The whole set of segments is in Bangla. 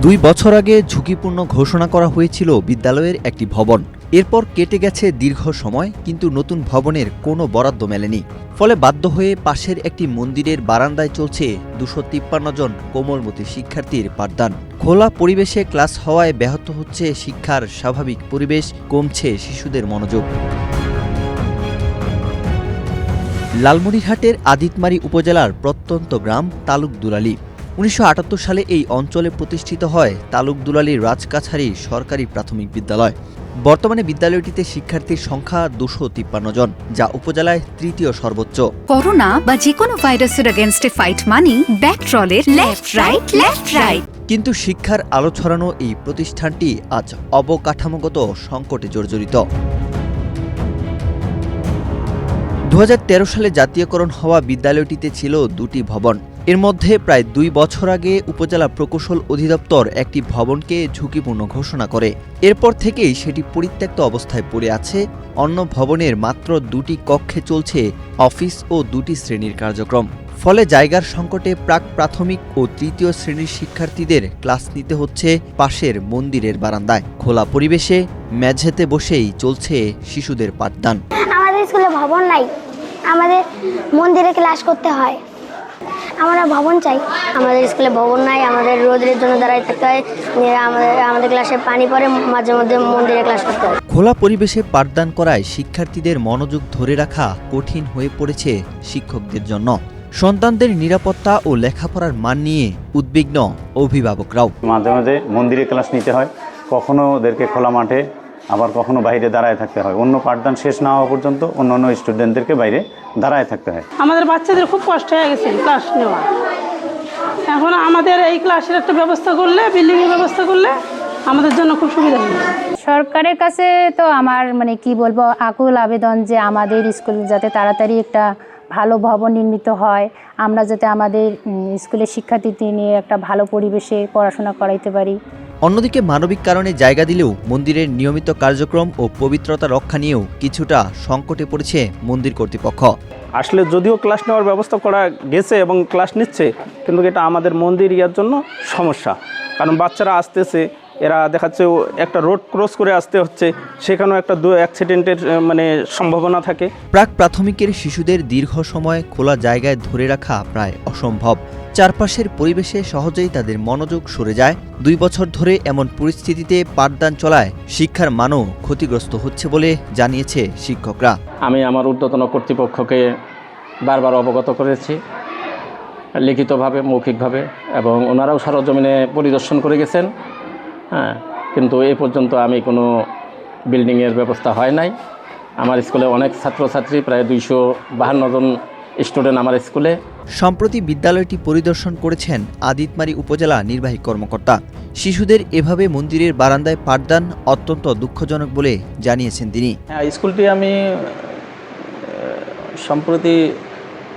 2 বছর আগে ঝুঁকিপূর্ণ ঘোষণা করা হয়েছিল বিদ্যালয়ের একটি ভবন। এরপর কেটে গেছে দীর্ঘ সময়, কিন্তু নতুন ভবনের কোনো বরাদ্দ মেলেনি। ফলে বাধ্য হয়ে পাশের একটি মন্দিরের বারান্দায় চলছে 253 জন কোমলমতি শিক্ষার্থীর পাঠদান। খোলা পরিবেশে ক্লাস হওয়ায় ব্যাহত হচ্ছে শিক্ষার স্বাভাবিক পরিবেশ, কমছে শিশুদের মনোযোগ। লালমনিরহাটের আদিতমারী উপজেলার প্রত্যন্ত গ্রাম তালুকদুলালী। 1978 সালে এই অঞ্চলে প্রতিষ্ঠিত হয় তালুকদুলালী রাজকাছারি সরকারি প্রাথমিক বিদ্যালয়। বর্তমানে বিদ্যালয়টিতে শিক্ষার্থীর সংখ্যা 253 জন, যা উপজেলায় তৃতীয় সর্বোচ্চ। করোনা বা যে কোনো ভাইরাসের এগেইনস্টে ফাইট মানি ব্যাকট্রলের লেফট রাইট। কিন্তু শিক্ষার আলো ছড়ানো এই প্রতিষ্ঠানটি আজ অবকাঠামোগত সংকটে জর্জরিত। 2013 সালে জাতীয়করণ হওয়া বিদ্যালয়টিতে ছিল 2টি ভবন। এর মধ্যে প্রায় 2 বছর আগে উপজেলা প্রকৌশল অধিদপ্তর একটি ভবনকে ঝুঁকিপূর্ণ ঘোষণা করে। এরপর থেকেই সেটি পরিত্যক্ত অবস্থায় পড়ে আছে। অন্য ভবনের মাত্র 2টি কক্ষে চলছে অফিস ও 2টি শ্রেণীর কার্যক্রম। ফলে জায়গার সংকটে প্রাক প্রাথমিক ও তৃতীয় শ্রেণীর শিক্ষার্থীদের ক্লাস নিতে হচ্ছে পাশের মন্দিরের বারান্দায়। খোলা পরিবেশে মেঝেতে বসেই চলছে শিশুদের পাঠদান। আমাদের স্কুলে ভবন নাই, আমাদের মন্দিরে ক্লাস করতে হয়। আমরা ভবন চাই। আমাদের স্কুলে ভবন নাই, আমাদের রোদের জন্য দাঁড়ায় থাকতে হয়। আমাদের ক্লাসে পানি পড়ে, মাঝে মধ্যে মন্দিরে ক্লাস করতে হয়। খোলা পরিবেশে পাঠদান করায় শিক্ষার্থীদের মনোযোগ ধরে রাখা কঠিন হয়ে পড়েছে শিক্ষকদের জন্য। সন্তানদের নিরাপত্তা ও লেখাপড়ার মান নিয়ে উদ্বিগ্ন অভিভাবকরাও। মাঝে মাঝে মন্দিরে ক্লাস নিতে হয়, কখনো ওদেরকে খোলা মাঠে, আবার কখনো বাইরে দাঁড়ায় থাকতে হয়। অন্য পাঠদান শেষ না হওয়া পর্যন্ত অন্য স্টুডেন্টদেরকে বাইরে দাঁড়ায় থাকতে হয়। আমাদের বাচ্চাদের খুব কষ্ট হয়ে গেছে ক্লাস নেওয়া। এখন আমাদের এই ক্লাসের একটা ব্যবস্থা করলে, বিল্ডিংয়ের ব্যবস্থা করলে আমাদের জন্য খুব সুবিধা হবে। সরকারের কাছে তো আমার কি বলবো, আকুল আবেদন যে আমাদের স্কুল যাতে তাড়াতাড়ি একটা ভালো ভবন নির্মিত হয়, আমরা যাতে আমাদের স্কুলের শিক্ষার্থী নিয়ে একটা ভালো পরিবেশে পড়াশোনা করাইতে পারি। অন্যদিকে মানবিক কারণে জায়গা দিলেও মন্দিরের নিয়মিত কার্যক্রম ও পবিত্রতা রক্ষা নিয়েও কিছুটা সংকটে পড়েছে মন্দির কর্তৃপক্ষ। আসলে যদিও ক্লাস নেওয়ার ব্যবস্থা করা গেছে এবং ক্লাস নিচ্ছে, কিন্তু এটা আমাদের মন্দির ইয়ার জন্য সমস্যা। কারণ বাচ্চারা আসতেছে, এরা দেখাচ্ছে একটা রোড ক্রস করে আসতে হচ্ছে, সেখানেও একটা অ্যাক্সিডেন্টের সম্ভাবনা থাকে। প্রাক প্রাথমিকের শিশুদের দীর্ঘ সময় খোলা জায়গায় ধরে রাখা প্রায় অসম্ভব। চারপাশের পরিবেশে সহজেই তাদের মনোযোগ সরে যায়। 2 বছর ধরে এমন পরিস্থিতিতে পাঠদান চলায় শিক্ষার মানও ক্ষতিগ্রস্ত হচ্ছে বলে জানিয়েছে শিক্ষকরা। আমি আমার ঊর্ধ্বতন কর্তৃপক্ষকে বারবার অবগত করেছি, লিখিতভাবে, মৌখিকভাবে, এবং ওনারাও সরজমিনে পরিদর্শন করে গেছেন। কিন্তু এই পর্যন্ত আমি কোনো বিল্ডিংয়ের ব্যবস্থা হয় নাই। আমার স্কুলে অনেক ছাত্রছাত্রী, প্রায় 252 জন স্টুডেন্ট আমার স্কুলে। সম্প্রতি বিদ্যালয়টি পরিদর্শন করেছেন আদিতমারী উপজেলা নির্বাহী কর্মকর্তা। শিশুদের এভাবে মন্দিরের বারান্দায় পাঠদান অত্যন্ত দুঃখজনক বলে জানিয়েছেন তিনি। স্কুলটি আমি সম্প্রতি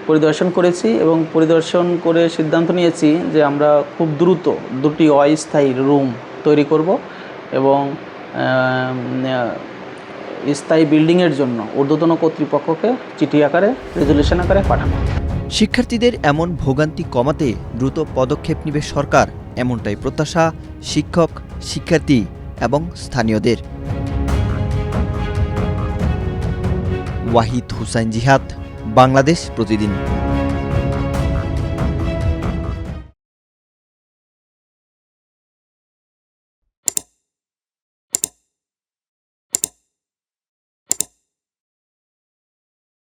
পরিদর্শন করেছি এবং পরিদর্শন করে সিদ্ধান্ত নিয়েছি যে আমরা খুব দ্রুত 2টি অস্থায়ী রুম তৈরি করব এবং স্থায়ী বিল্ডিংয়ের জন্য ঊর্ধ্বতন কর্তৃপক্ষকে চিঠি আকারে, রেজুলেশন আকারে পাঠানো। শিক্ষার্থীদের এমন ভোগান্তি কমাতে দ্রুত পদক্ষেপ নেবে সরকার, এমনটাই প্রত্যাশা শিক্ষক, শিক্ষার্থী এবং স্থানীয়দের। ওয়াহিদ হুসাইন জিহাদ, বাংলাদেশ প্রতিদিন।